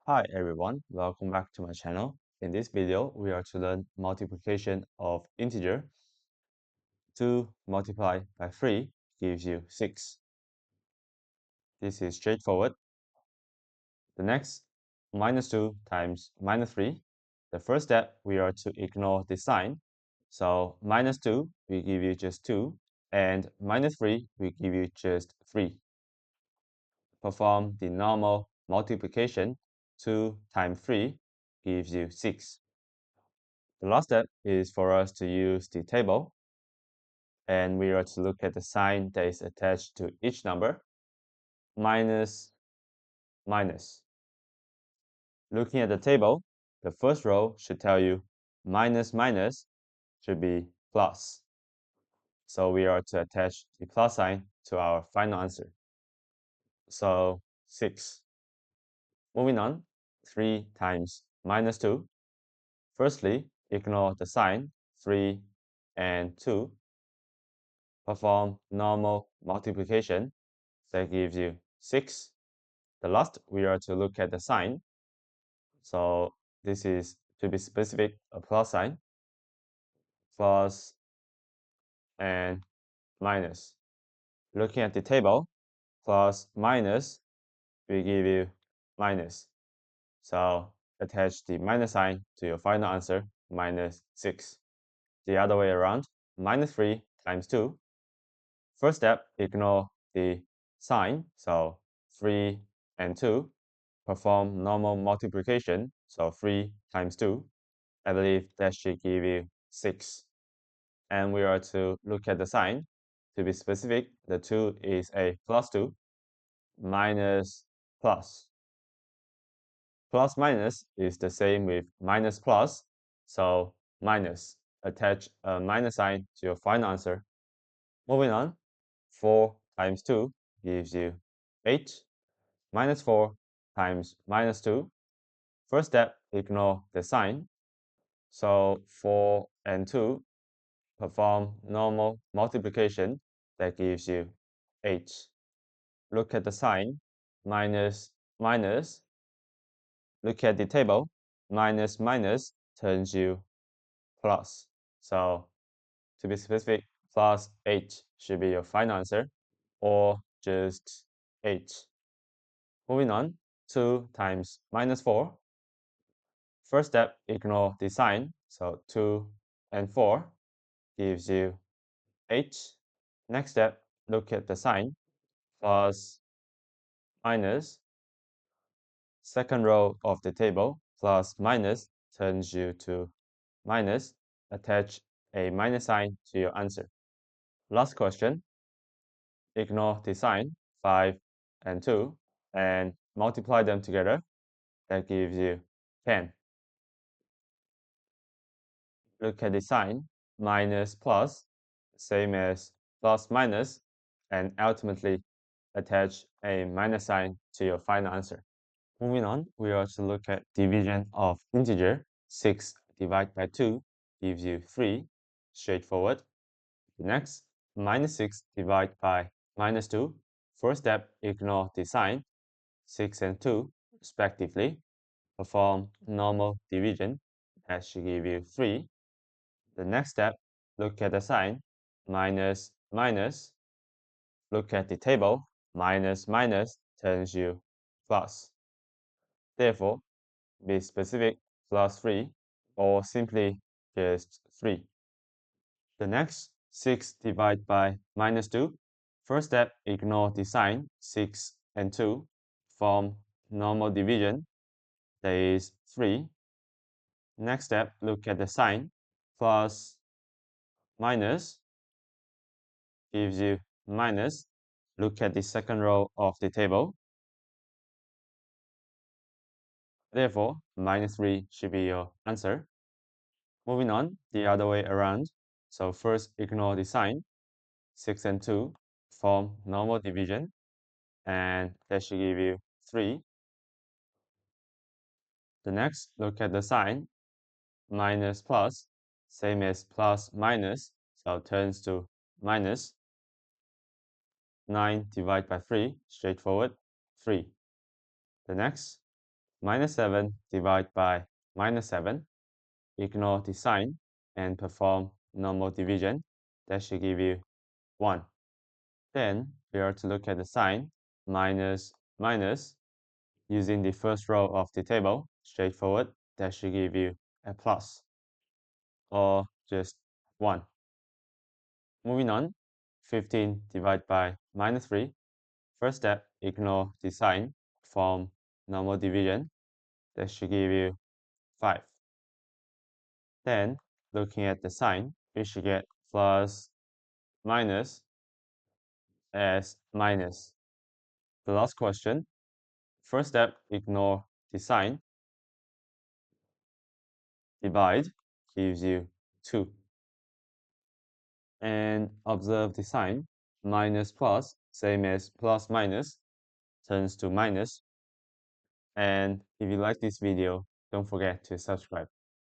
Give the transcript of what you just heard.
Hi everyone, welcome back to my channel. In this video, we are to learn multiplication of integer. 2 multiplied by 3 gives you 6. This is straightforward. The next, minus 2 times minus 3. The first step, we are to ignore the sign. So minus 2 will give you just 2, and minus 3 will give you just 3. Perform the normal multiplication. 2 times 3 gives you 6. The last step is for us to use the table, and we are to look at the sign that is attached to each number, minus, minus. Looking at the table, the first row should tell you minus minus should be plus. So we are to attach the plus sign to our final answer. So 6. Moving on, 3 times minus 2. Firstly, ignore the sign, 3 and 2. Perform normal multiplication. That gives you 6. The last, we are to look at the sign. So this is, to be specific, a plus sign, plus and minus. Looking at the table, plus minus will give you minus. So attach the minus sign to your final answer, minus 6. The other way around, minus 3 times 2. First step, ignore the sign, so 3 and 2. Perform normal multiplication, so 3 times 2. I believe that should give you 6. And we are to look at the sign. To be specific, the 2 is a plus 2, minus plus. Plus minus is the same with minus plus, so minus. Attach a minus sign to your final answer. Moving on, 4 times 2 gives you 8. Minus 4 times minus 2. First step, ignore the sign. So 4 and 2, perform normal multiplication. That gives you 8. Look at the sign, minus, minus. Look at the table, minus, minus turns you plus. So to be specific, plus 8 should be your final answer, or just 8. Moving on, 2 times minus 4. First step, ignore the sign. So 2 and 4 gives you 8. Next step, look at the sign, plus, minus. Second row of the table, plus minus turns you to minus. Attach a minus sign to your answer. Last question, ignore the sign, 5 and 2, and multiply them together. That gives you 10. Look at the sign, minus plus, same as plus minus, and ultimately attach a minus sign to your final answer. Moving on, we are to look at division of integer. 6 divided by 2 gives you 3, straightforward. Next, minus 6 divided by minus 2. First step, ignore the sign, 6 and 2 respectively. Perform normal division. That should give you 3. The next step, look at the sign, minus, minus. Look at the table, minus, minus turns you plus. Therefore, be specific, plus 3, or simply just 3. The next, 6 divided by minus 2. First step, ignore the sign, 6 and 2. Form normal division, that is 3. Next step, look at the sign, plus, minus, gives you minus. Look at the second row of the table. Therefore, minus 3 should be your answer. Moving on, the other way around. So first, ignore the sign. 6 and 2 form normal division, and that should give you 3. The next, look at the sign, minus plus, same as plus minus, so turns to minus. 9 divided by 3, straightforward, 3. The next, minus 7 divided by minus 7. Ignore the sign and perform normal division. That should give you 1. Then we are to look at the sign minus minus using the first row of the table. Straightforward. That should give you a plus or just 1. Moving on, 15 divided by minus 3. First step, ignore the sign, form normal division. That should give you 5. Then, looking at the sign, we should get plus minus as minus. The last question, first step, ignore the sign. Divide gives you 2. And observe the sign, minus plus, same as plus minus, turns to minus. And if you like this video, don't forget to subscribe.